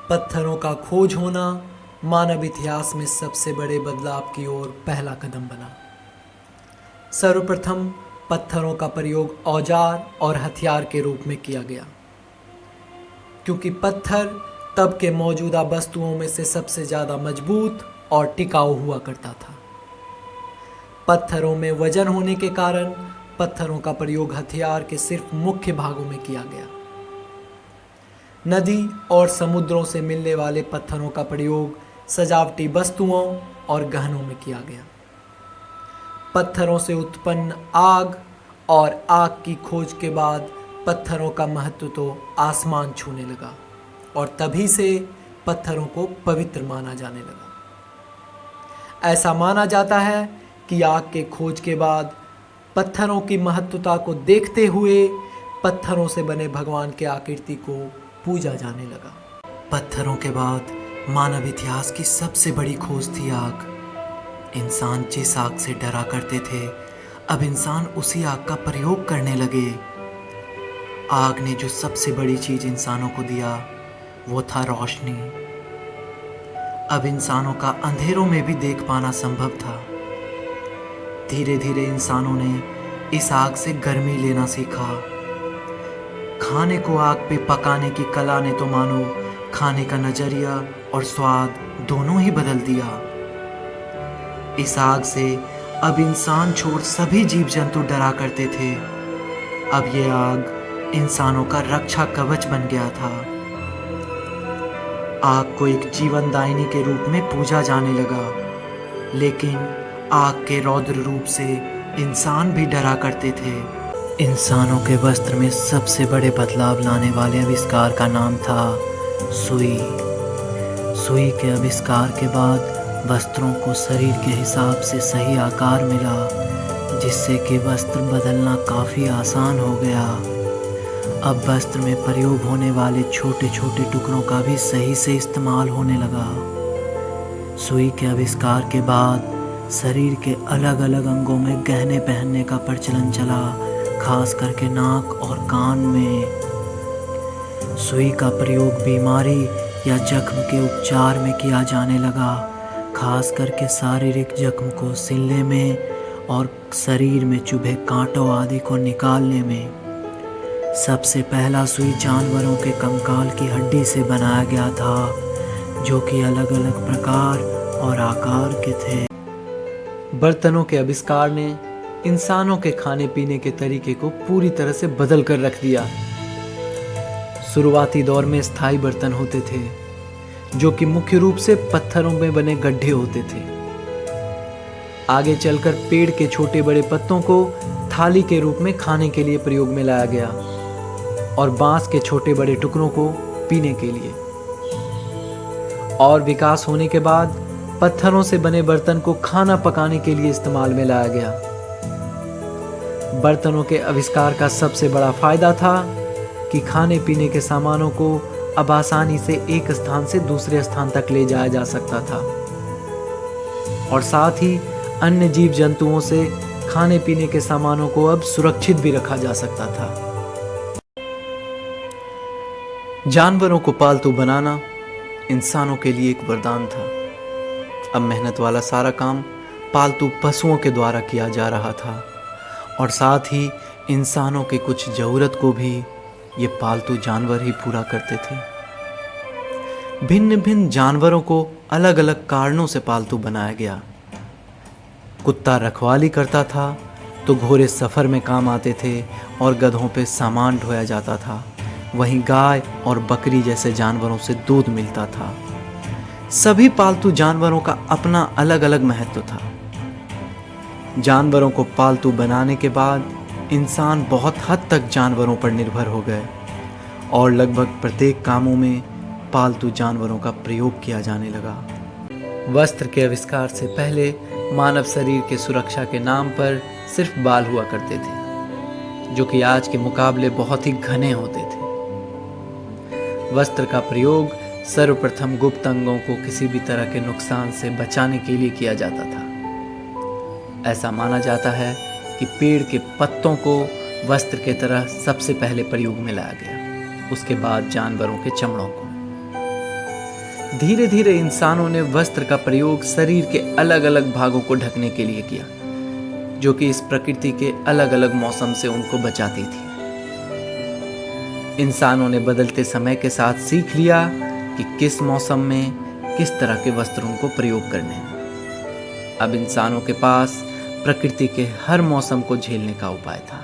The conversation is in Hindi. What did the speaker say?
पत्थरों का खोज होना मानव इतिहास में सबसे बड़े बदलाव की ओर पहला कदम बना। सर्वप्रथम पत्थरों का प्रयोग औजार और हथियार के रूप में किया गया, क्योंकि पत्थर तब के मौजूदा वस्तुओं में से सबसे ज़्यादा मजबूत और टिकाऊ हुआ करता था। पत्थरों में वजन होने के कारण पत्थरों का प्रयोग हथियार के सिर्फ मुख्य भागों में किया गया। नदी और समुद्रों से मिलने वाले पत्थरों का प्रयोग सजावटी वस्तुओं और गहनों में किया गया। पत्थरों से उत्पन्न आग और आग की खोज के बाद पत्थरों का महत्व तो आसमान छूने लगा और तभी से पत्थरों को पवित्र माना जाने लगा। ऐसा माना जाता है कि आग के खोज के बाद पत्थरों की महत्वता को देखते हुए पत्थरों से बने भगवान के आकृति को पूजा जाने लगा। पत्थरों के बाद मानव इतिहास की सबसे बड़ी खोज थी आग। इंसान जिस आग से डरा करते थे, अब इंसान उसी आग का प्रयोग करने लगे। आग ने जो सबसे बड़ी चीज इंसानों को दिया वो था रोशनी। अब इंसानों का अंधेरों में भी देख पाना संभव था। धीरे धीरे इंसानों ने इस आग से गर्मी लेना सीखा। खाने को आग पे पकाने की कला ने तो मानो खाने का नजरिया और स्वाद दोनों ही बदल दिया। इस आग से अब इंसान छोड़ सभी जीव जंतु डरा करते थे। अब ये आग इंसानों का रक्षा कवच बन गया था। आग को एक जीवनदायिनी के रूप में पूजा जाने लगा, लेकिन आग के रौद्र रूप से इंसान भी डरा करते थे। इंसानों के वस्त्र में सबसे बड़े बदलाव लाने वाले आविष्कार का नाम था सुई। सुई के आविष्कार के बाद वस्त्रों को शरीर के हिसाब से सही आकार मिला, जिससे कि वस्त्र बदलना काफ़ी आसान हो गया। अब वस्त्र में प्रयोग होने वाले छोटे छोटे टुकड़ों का भी सही से इस्तेमाल होने लगा। सुई के आविष्कार के बाद शरीर के अलग अलग अंगों में गहने पहनने का प्रचलन चला, खास करके नाक और कान में। सुई का प्रयोग बीमारी या जख्म के उपचार में किया जाने लगा, खास करके शारीरिक जख्म को सिलने में और शरीर में चुभे कांटों आदि को निकालने में। सबसे पहला सुई जानवरों के कंकाल की हड्डी से बनाया गया था, जो कि अलग अलग प्रकार और आकार के थे। बर्तनों के आविष्कार ने इंसानों के खाने पीने के तरीके को पूरी तरह से बदल कर रख दिया। शुरुआती दौर में स्थायी बर्तन होते थे, जो कि मुख्य रूप से पत्थरों में बने गड्ढे होते थे। आगे चलकर पेड़ के छोटे बड़े पत्तों को थाली के रूप में खाने के लिए प्रयोग में लाया गया और बांस के छोटे बड़े टुकड़ों को पीने के लिए। और विकास होने के बाद पत्थरों से बने बर्तन को खाना पकाने के लिए इस्तेमाल में लाया गया। बर्तनों के आविष्कार का सबसे बड़ा फायदा था कि खाने पीने के सामानों को अब आसानी से एक स्थान से दूसरे स्थान तक ले जाया जा सकता था, और साथ ही अन्य जीव जंतुओं से खाने पीने के सामानों को अब सुरक्षित भी रखा जा सकता था। जानवरों को पालतू बनाना इंसानों के लिए एक वरदान था। अब मेहनत वाला सारा काम पालतू पशुओं के द्वारा किया जा रहा था, और साथ ही इंसानों के कुछ ज़रूरत को भी ये पालतू जानवर ही पूरा करते थे। भिन्न भिन्न जानवरों को अलग अलग कारणों से पालतू बनाया गया। कुत्ता रखवाली करता था, तो घोड़े सफ़र में काम आते थे और गधों पे सामान ढोया जाता था। वहीं गाय और बकरी जैसे जानवरों से दूध मिलता था। सभी पालतू जानवरों का अपना अलग अलग महत्व था। जानवरों को पालतू बनाने के बाद इंसान बहुत हद तक जानवरों पर निर्भर हो गए, और लगभग प्रत्येक कामों में पालतू जानवरों का प्रयोग किया जाने लगा। वस्त्र के आविष्कार से पहले मानव शरीर के सुरक्षा के नाम पर सिर्फ बाल हुआ करते थे, जो कि आज के मुकाबले बहुत ही घने होते थे। वस्त्र का प्रयोग सर्वप्रथम गुप्त अंगों को किसी भी तरह के नुकसान से बचाने के लिए किया जाता था। ऐसा माना जाता है कि पेड़ के पत्तों को वस्त्र के तरह सबसे पहले प्रयोग में लाया गया, उसके बाद जानवरों के चमड़ों को। धीरे धीरे इंसानों ने वस्त्र का प्रयोग शरीर के अलग अलग भागों को ढकने के लिए किया, जो कि इस प्रकृति के अलग अलग मौसम से उनको बचाती थी। इंसानों ने बदलते समय के साथ सीख लिया कि किस मौसम में किस तरह के वस्त्रों को प्रयोग करने हैं। अब इंसानों के पास प्रकृति के हर मौसम को झेलने का उपाय था।